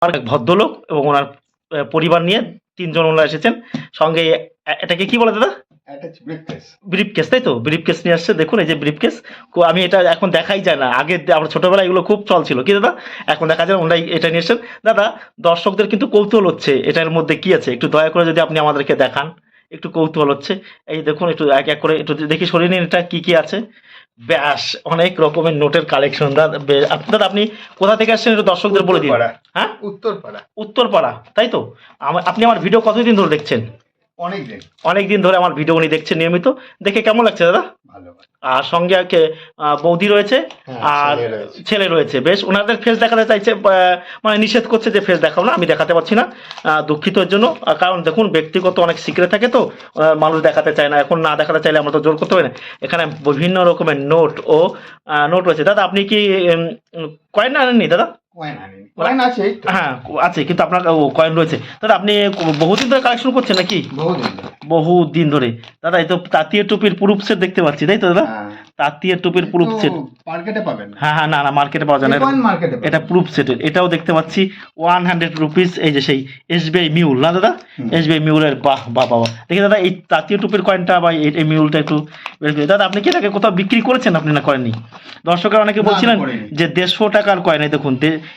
আমার এক ভদ্রলোক এবং ওনার পরিবার নিয়ে ৩ জন ওনারা এসেছেন। সঙ্গে এটাকে কি বলে দাদা? ব্রিফকেস, তাই তো? ব্রিফকেস নিয়ে আসছে। দেখুন এই যে ব্রিফকেস। আমি এটা এখন দেখাই যায় না। আগে আমরা ছোটবেলায় এগুলো খুব চল ছিল। কি দাদা? এখন দেখা যায় ওনারাই এটা নিয়ে এসেছেন। দাদা, দর্শকদের কিন্তু কৌতূহল হচ্ছে এটার মধ্যে কি আছে? একটু দয়া করে যদি আপনি আমাদেরকে দেখান। একটু কৌতূহল হচ্ছে। এই দেখুন, একটু এক এক করে একটু দেখি, সরিয়ে নিন এটা কি আছে। ব্যাস, অনেক রকমের নোটের কালেকশন। দাদা আপনি কোথা থেকে আসছেন একটু দর্শকদের বলে দিন। হ্যাঁ, উত্তরপাড়া, তাই তো? আপনি আমার ভিডিও কতদিন ধরে দেখছেন? অনেক দিন ধরে আমার ভিডিও উনি দেখছেন নিয়মিত। দেখে কেমন লাগছে দাদা? আর সঙ্গে বৌদি রয়েছে আর ছেলে রয়েছে। বেশ, ওনাদের ফেস দেখাতে চাইছে, মানে নিষেধ করছে যে ফেস দেখাও না। আমি দেখাতে পারছি না, দুঃখিত এর জন্য। কারণ দেখুন, ব্যক্তিগত অনেক সিক্রেট থাকে তো, মানুষ দেখাতে চায় না। এখন না দেখাতে চাইলে আমরা তো জোর করতে পারি না। এখানে বিভিন্ন রকমের নোট রয়েছে। দাদা আপনি কি কয়েন আনেননি দাদা? হ্যাঁ আছে, কিন্তু আপনার কয়েন রয়েছে। দাদা আপনি বহুদিন ধরে কালেকশন করছেন নাকি? বহুদিন ধরে। দাদা এই তো তাঁতীয় টুপির প্রুফ সেট দেখতে পাচ্ছি, তাই তো দাদা? তাঁতীয় টুপির প্রুফ সেট মার্কেটে পাবেন? হ্যাঁ, না মার্কেটে পাওয়া যায় না। এটা প্রুফ সেটের। এটাও দেখতে পাচ্ছি 100 রুপিস। এই যে সেই এসবিআই মিউল, না দাদা? এসবিআই মিউলের। বাহ বাহ বাহ! দেখি দাদা এই তাঁতীয় টুপির কয়েনটা বা এই মিউলটা একটু বের করে। দাদা আপনি কি এটাকে কোথাও বিক্রি করেছেন? আপনি না করেননি? দর্শকরা অনেকে বলছিলেন যে 150 টাকার কয়েন। এই দেখুন,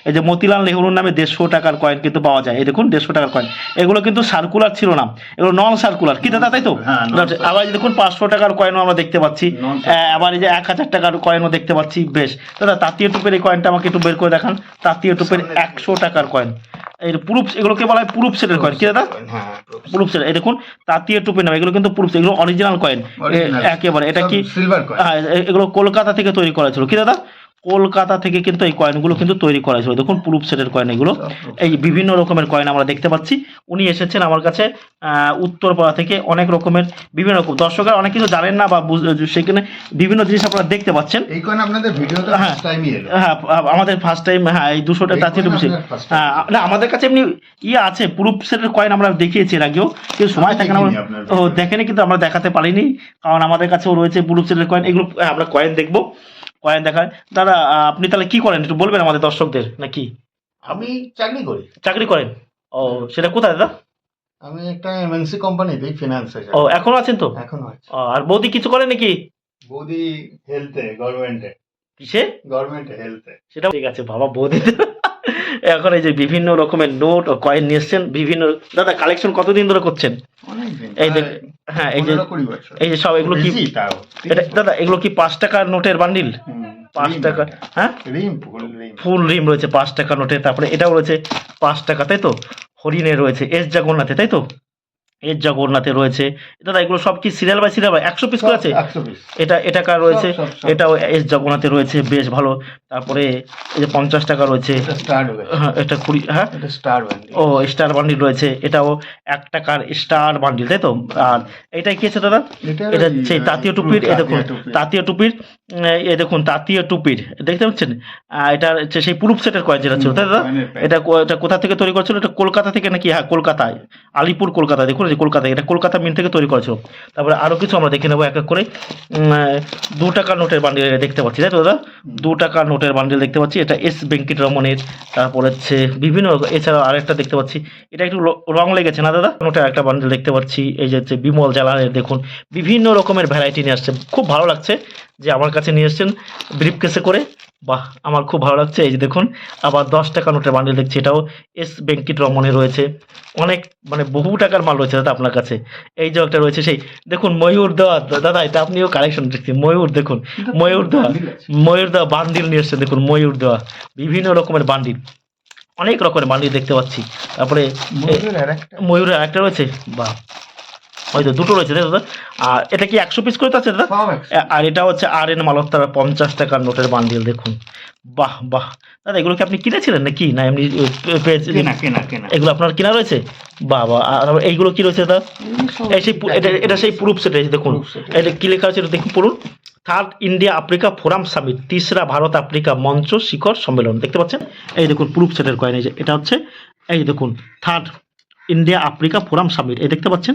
এই যে মতিলাল নেহরুর নামে 150 টাকার কয়েন কিন্তু পাওয়া যায়। এই দেখুন 150 টাকার কয়েন। এগুলো কিন্তু সার্কুলার ছিল না, এগুলো নন সার্কুলার। কি দাদা, তাই তো? আবার দেখুন 500 টাকার কয়েনও আমরা দেখতে পাচ্ছি। আবার এই যে 1000 টাকার কয়েনও দেখতে পাচ্ছি। বেশ দাদা, তাঁতীয় টুপের এই কয়েনটা আমাকে একটু বের করে দেখান। তাঁতীয় টুপের 100 টাকার কয়েন। এই প্রুফ, এগুলোকে বলা হয় প্রুফ সেটের কয়েন। কি দাদা? Proof set. এই দেখুন তাঁতীয় টুপের নাম, এগুলো কিন্তু প্রুফ, এগুলো অরিজিনাল কয়েন একেবারে। এটা কি সিলভার কয়েন? হ্যাঁ, এগুলো কলকাতা থেকে তৈরি করা ছিল। কি দাদা? কলকাতা থেকে কিন্তু এই কয়েনগুলো কিন্তু তৈরি করা হয়েছিল। দেখুন প্রুফ সেটের কয়েন এগুলো। এই বিভিন্ন রকমের কয়েন আমরা দেখতে পাচ্ছি। উনি এসেছেন আমার কাছে উত্তরপাড়া থেকে। অনেক রকমের বিভিন্ন রকম, দর্শকরা অনেক কিছু জানেন না বা সেখানে বিভিন্ন জিনিস আপনারা দেখতে পাচ্ছেন। এই কয়েন আপনাদের ভিডিওতে ফার্স্ট টাইমই এলো? হ্যাঁ, আমাদের ফার্স্ট টাইম। হ্যাঁ, এই 200টা তাঁতীয় টুপি। না, আমাদের কাছে এমনি আছে, প্রুফ সেটের কয়েন আমরা দেখিয়েছি এর আগেও, কিন্তু সময় থাকে না। ও দেখেনি, কিন্তু আমরা দেখাতে পারিনি, কারণ আমাদের কাছেও রয়েছে প্রুফ সেটের কয়েন। এগুলো আমরা কয়েন দেখবো, কয়েন দেখায়। দাদা আপনি তাহলে কি করেন একটু বলবেন আমাদের দর্শকদের নাকি? আমি চাকরি করি। চাকরি করেন? ও, সেটা কোথায় দাদা? আমি একটা এমএনসি কোম্পানিতে ফিনান্সে। ও, এখনো আছেন তো? এখনো আছে। আর বৌদি কিছু করে নাকি? বৌদি হেলথে, গভর্নমেন্টে। কিসে? গভর্নমেন্টে হেলথে। সেটা ঠিক আছে বাবা, বৌদি এখন এই যে বিভিন্ন রকমের নোট ও কয়েন নিয়ে এসছেন বিভিন্ন। দাদা কালেকশন কতদিন ধরে করছেন? এই হ্যাঁ, এই যে সব এগুলো কি এটা দাদা? এগুলো কি 5 টাকার নোটের বান্ডিল? 5 টাকা? হ্যাঁ, ফুল রিম রয়েছে 5 টাকা নোটে। তারপরে এটাও রয়েছে 5 টাকা, তাই তো? হরিণে রয়েছে, এস জগন্নাথে, তাই তো? এস জগন্নাথে রয়েছে। দাদা এগুলো সব কি সিরিয়াল বাই সিরিয়াল 100 পিস করে আছে? এটা কার রয়েছে? এটাও এস জগন্নাথে রয়েছে, বেশ ভালো। তারপরে এই যে 50 টাকা রয়েছে। হ্যাঁ, এটা 20। হ্যাঁ, ও স্টার বান্ডিল রয়েছে। এটাও 1 টাকার স্টার বান্ডিল, তাই তো? আর এটাই কি আছে দাদা? এটা সেই তাঁতীয় টুপির। এই দেখুন তাঁতীয় টুপির। এই দেখুন তাঁতীয় টুপির, দেখতে পাচ্ছেন? এটা হচ্ছে সেই প্রুফ সেটের কয়েন যেটা ছিল, তাই দাদা? এটা কোথা থেকে তৈরি করেছিল? এটা কলকাতা থেকে নাকি? হ্যাঁ, কলকাতায়, আলিপুর কলকাতা। দেখুন কলকাতায়, এটা কলকাতা মিন্ট থেকে তৈরি করেছিল। তারপরে আরও কিছু আমরা দেখে নেবো এক এক করে। 2 টাকার নোটের বান্ডিল দেখতে পাচ্ছি, তাই তো দাদা? 2 টাকার নোটের বান্ডিল দেখতে পাচ্ছি। এটা এস ভেঙ্কটরমণের। তারপর হচ্ছে বিভিন্ন, এছাড়াও আরেকটা দেখতে পাচ্ছি, এটা একটু রং লেগেছে না দাদা? নোটের একটা বান্ডিল দেখতে পাচ্ছি। এই যে হচ্ছে বিমল জালানের। দেখুন বিভিন্ন রকমের ভ্যারাইটি নিয়ে আসছে। খুব ভালো লাগছে যে আমার কাছে নিয়ে এসছেন ব্রিফকেসে করে। বাহ, আমার খুব ভালো লাগছে। এই যে দেখুন আবার 10 টাকা নোটের বান্ডিল দেখছি, এটাও এস ভেঙ্কটরমণের রয়েছে। অনেক মানে বহু টাকার মাল রয়েছে দাদা আপনার কাছে। এই যে একটা রয়েছে সেই দেখুন ময়ূর দেওয়া। দাদা এটা আপনিও কালেকশন দেখছেন ময়ূর। দেখুন ময়ূর দেওয়া বান্ডিল নিয়ে এসছেন। দেখুন ময়ূর দেওয়া বিভিন্ন রকমের বান্ডিল, অনেক রকমের বান্ডিল দেখতে পাচ্ছি। তারপরে ময়ূরের আরেকটা রয়েছে। বাহ, হয়তো 2টো রয়েছে দাদা। আর এটা কি 100 পিস করে আছে দাদা? আর এটা হচ্ছে আর এন মালত্তার 50 টাকার নোটের বান্ডিল। দেখুন বাহ বাহ! দাদা এগুলো কি আপনি কিনেছিলেন নাকি, না এমনি কেনা? এগুলো আপনার কেনা রয়েছে? বাহ বাহ! আর এইগুলো কি রয়েছে দাদা? এটা সেই প্রুফ সেট। দেখুন এটা কি লেখা আছে দেখুন, পড়ুন। 3rd India Africa forum summit, 3রা ভারত আফ্রিকা মঞ্চ শিখর সম্মেলন। দেখতে পাচ্ছেন? এই দেখুন প্রুফ সেটের কয়েন। এই যে এটা হচ্ছে, এই দেখুন 3rd India Africa forum summit, এই দেখতে পাচ্ছেন।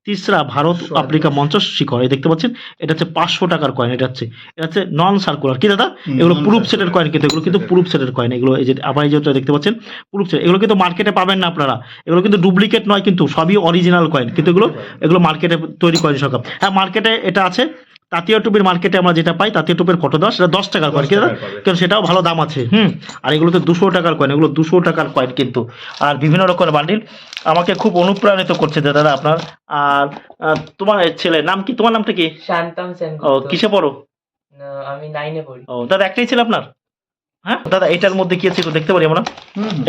তিসরা ভারত আফ্রিকা মঞ্চ শিখর, এই দেখতে পাচ্ছেন। এটা হচ্ছে 500 টাকার কয়েন, এটা হচ্ছে নন সার্কুলার কি দাদা, এগুলো প্রুফ সেটের কয়েন, কিন্তু এগুলো কিন্তু প্রুফ সেটের কয়েন। এগুলো এই যে আবার এই যেটা দেখতে পাচ্ছেন প্রুফ সেট, এগুলো কিন্তু মার্কেটে পাবেন না আপনারা, এগুলো কিন্তু ডুপ্লিকেট নয়, কিন্তু সবই অরিজিনাল কয়েন, কিন্তু এগুলো মার্কেটে তৈরি কয়েন সরকার। হ্যাঁ মার্কেটে এটা আছে, তাঁতিয়া টুপির মার্কেটে আমরা যেটা পাই তাঁতিয়া টুপির ফটো দেওয়া, সেটা 10 টাকার কয়েন, কিন্তু সেটাও ভালো দাম আছে। আর এগুলো তো 200 টাকার কয়েন, এগুলো 200 টাকার কয়েন কিন্তু। আর বিভিন্ন রকমের বান্ডিল আমাকে খুব অনুপ্রাণিত করছে দাদা আপনার। আর তোমার ছেলের নাম কি, তোমার নামটা কি? শান্তম সেন। ও কিসে পড়ো? আমি 9 এ পড়ি। ও দাদা একটাই ছেলে আপনার? হ্যাঁ দাদা এটার মধ্যে কি আছে একটু দেখতে পারি আমরা?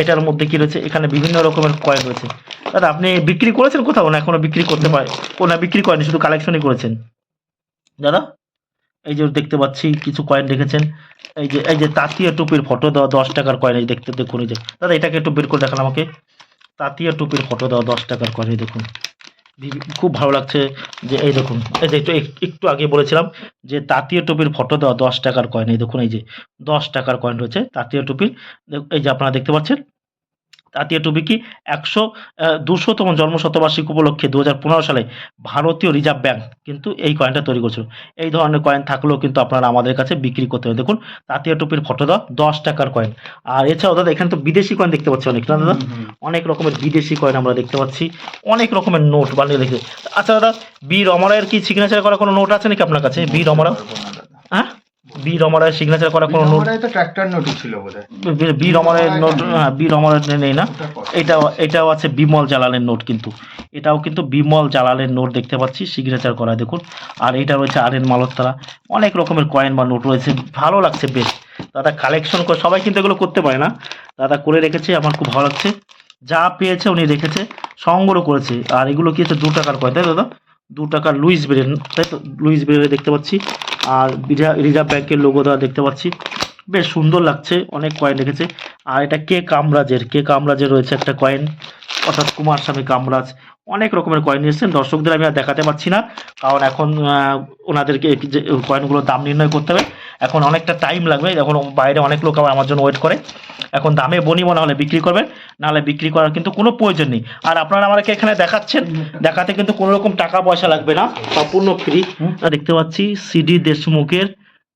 এটার মধ্যে কি রয়েছে? এখানে বিভিন্ন রকমের কয়েন রয়েছে। দাদা আপনি বিক্রি করেছেন কোথাও না এখনো বিক্রি করতে পারে? না বিক্রি করেনি, শুধু কালেকশনই করেছেন দাদা। এই যে দেখতে পাচ্ছি কিছু কয়েন রেখেছেন, এই যে তাঁতিয়া টুপির ফটো দেওয়া 10 টাকার কয়েন, এই দেখতে দেখুন। এই যে দাদা এটাকে একটু বের করে দেখান আমাকে, তাঁতিয়া টুপির ফটো দেওয়া 10 টাকার কয়েন, এই দেখুন। খুব ভালো লাগছে যে এই দেখুন, এই যে একটু আগে বলেছিলাম যে তাঁতিয়া টুপির ফটো দেওয়া 10 টাকার কয়েন, এই দেখুন। এই যে 10 টাকার কয়েন রয়েছে তাঁতিয়া টুপির। এই যে আপনারা দেখতে পাচ্ছেন তাঁতিয়া টুপি কি 200তম জন্মশতবার্ষিকী উপলক্ষে 2015 সালে ভারতীয় রিজার্ভ ব্যাংক কিন্তু এই কয়েনটা তৈরি করেছিল। এই ধরনের কয়েন থাকলেও কিন্তু আপনারা আমাদের কাছে বিক্রি করতে হবে। দেখুন তাঁতিয়া টুপির ফটো দেওয়া 10 টাকার কয়েন। আর এছাড়াও দাদা এখানে তো বিদেশি কয়েন দেখতে পাচ্ছি অনেক, না দাদা? অনেক রকমের বিদেশি কয়েন আমরা দেখতে পাচ্ছি, অনেক রকমের নোট বানিয়ে রেখে। আচ্ছা দাদা বি রমরায়ের কি সিগনেচার করা কোনো নোট আছে নাকি আপনার কাছে? বি রমরা, হ্যাঁ বি রমরায়ের সিগনেচার করা কোনো নোট? তো ট্র্যাক্টর নোটই ছিল বোধহয়। বি রমরায়ের নোট, হ্যাঁ বি রমরায়ের নেই না। এটাও আছে বিমল জালালের নোট, কিন্তু এটাও কিন্তু বিমল জালালের নোট দেখতে পাচ্ছি সিগনেচার করা, দেখুন। আর এটা রয়েছে আর এন মালতরা, অনেক রকমের কয়েন বা নোট রয়েছে, ভালো লাগছে বেশ। দাদা কালেকশন করে, সবাই কিন্তু এগুলো করতে পারে না, দাদা করে রেখেছে, আমার খুব ভালো লাগছে। যা পেয়েছে উনি রেখেছে, সংগ্রহ করেছে। আর এগুলো কি হচ্ছে 2 টাকার কয়েন, তাই দাদা? 2 টাকার লুইস বেরেন, তাই তো? লুইস বেরেন দেখতে পাচ্ছি। আর রিজার্ভ ব্যাংকের লোগো দেওয়া দেখতে পাচ্ছি, বেশ সুন্দর লাগছে। অনেক কয়েন রেখেছে। আর এটা কে কামরাজের রয়েছে একটা কয়েন, অর্থাৎ কুমার স্বামী কামরাজ। অনেক রকমের কয়েন এসেছেন, দর্শকদের আমি আর দেখাতে পারছি না, কারণ এখন ওনাদেরকে যে কয়েনগুলোর দাম নির্ণয় করতে হবে, এখন অনেকটা টাইম লাগবে। এখন বাইরে অনেক লোক আমার জন্য ওয়েট করে, এখন দামে বনিব, না হলে বিক্রি করবেন, নাহলে বিক্রি করার কিন্তু কোনো প্রয়োজন নেই। আর আপনারা আমাকে এখানে দেখাচ্ছেন, দেখাতে কিন্তু কোনো রকম টাকা পয়সা লাগবে না, সম্পূর্ণ ফ্রি। দেখতে পাচ্ছি সিডি দেশমুখের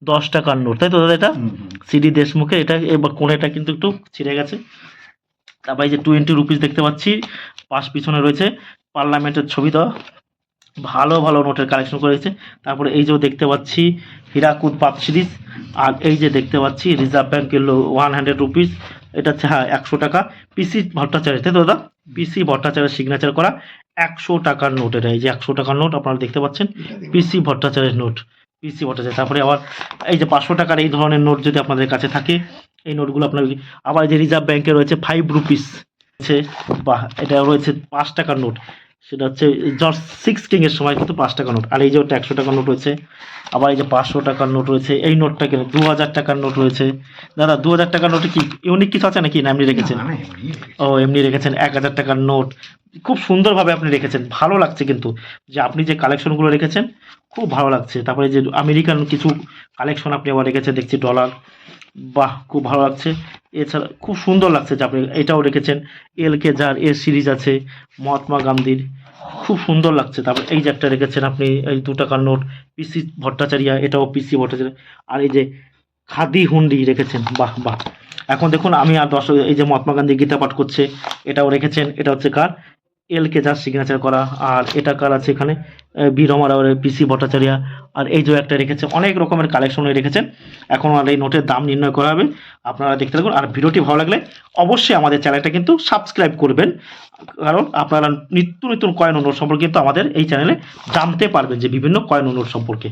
10 টাকার নোট, তাই তো দাদা? এটা সিডি দেশমুখের, এটা এবার কোণেটা কিন্তু একটু ছিঁড়ে গেছে। তারপর এই যে 20 রুপিস দেখতে পাচ্ছি, পিছনে রয়েছে পার্লামেন্টের ছবি দেওয়া, ভালো ভালো নোটের কালেকশন করেছে। তারপরে এই যে দেখতে পাচ্ছি হীরাকুদ পাত সিরিজ। আর এই যে দেখতে পাচ্ছি রিজার্ভ ব্যাংকের 100 রুপিস, এটা হচ্ছে হ্যাঁ 100 টাকা। পিসি ভট্টাচার্য, তাই তো দাদা? পিসি ভট্টাচার্যের সিগনেচার করা 100 টাকার নোট, এটা এই যে 100 টাকার নোট আপনারা দেখতে পাচ্ছেন, পিসি ভট্টাচার্যের নোট, পিসি ভট্টাচার্য। তারপরে আবার এই যে 500 টাকার এই ধরনের নোট যদি আপনাদের কাছে থাকে, এই নোটগুলো আপনার। আবার এই যে রিজার্ভ ব্যাংকে রয়েছে 5 রুপিস, বাহ, এটা রয়েছে 5 টাকার নোট, সেটা হচ্ছে জর্জ 6 কিংয়ের সময় কিন্তু 5 টাকার নোট। আর এই যে ওটা 100 টাকার নোট রয়েছে। আবার এই যে 500 টাকার নোট রয়েছে, এই নোটটা কেন 2000 টাকার নোট রয়েছে। দাদা 2000 টাকার নোটে কি ইউনিক কিছু আছে নাকি, না এমনি রেখেছেন? ও এমনি রেখেছেন। 1000 টাকার নোট খুব সুন্দরভাবে আপনি রেখেছেন, ভালো লাগছে কিন্তু যে আপনি যে কালেকশনগুলো রেখেছেন, খুব ভালো লাগছে। তারপরে যে আমেরিকান কিছু কালেকশন আপনি আবার রেখেছেন দেখছি, ডলার, বাহ খুব ভালো লাগছে। এছাড়া খুব সুন্দর লাগছে যে আপনি এটাও রেখেছেন, এলকে যার এর সিরিজ আছে মহাত্মা গান্ধীর, খুব সুন্দর লাগছে। তারপর এই যে একটা রেখেছেন আপনি, এই 2 টাকার নোট, পিসি ভট্টাচার্য, এটাও পিসি ভট্টাচার্য। আর এই যে খাদি হুন্ডি রেখেছেন, বাহ বাহ। এখন দেখুন আমি আর দর্শক, এই যে মহাত্মা গান্ধী গীতা পাঠ করছে, এটাও রেখেছেন, এটা হচ্ছে কার? এলকে যার সিগনেচার করা। আর এটা কার আছে এখানে? বি রমারাওয়ের, পিসি ভট্টাচার্য। আর এই যে একটা রেখেছে, অনেক রকমের কালেকশন রেখেছেন। এখন আর এই নোটের দাম নির্ণয় করা হবে, আপনারা দেখতে থাকুন। আর ভিডিওটি ভালো লাগলে অবশ্যই আমাদের চ্যানেলটা কিন্তু সাবস্ক্রাইব করবেন, কারণ আপনারা নিত্য নতুন কয়েন ও নোট সম্পর্কে কিন্তু আমাদের এই চ্যানেলে জানতে পারবেন, যে বিভিন্ন কয়েন ও নোট সম্পর্কে।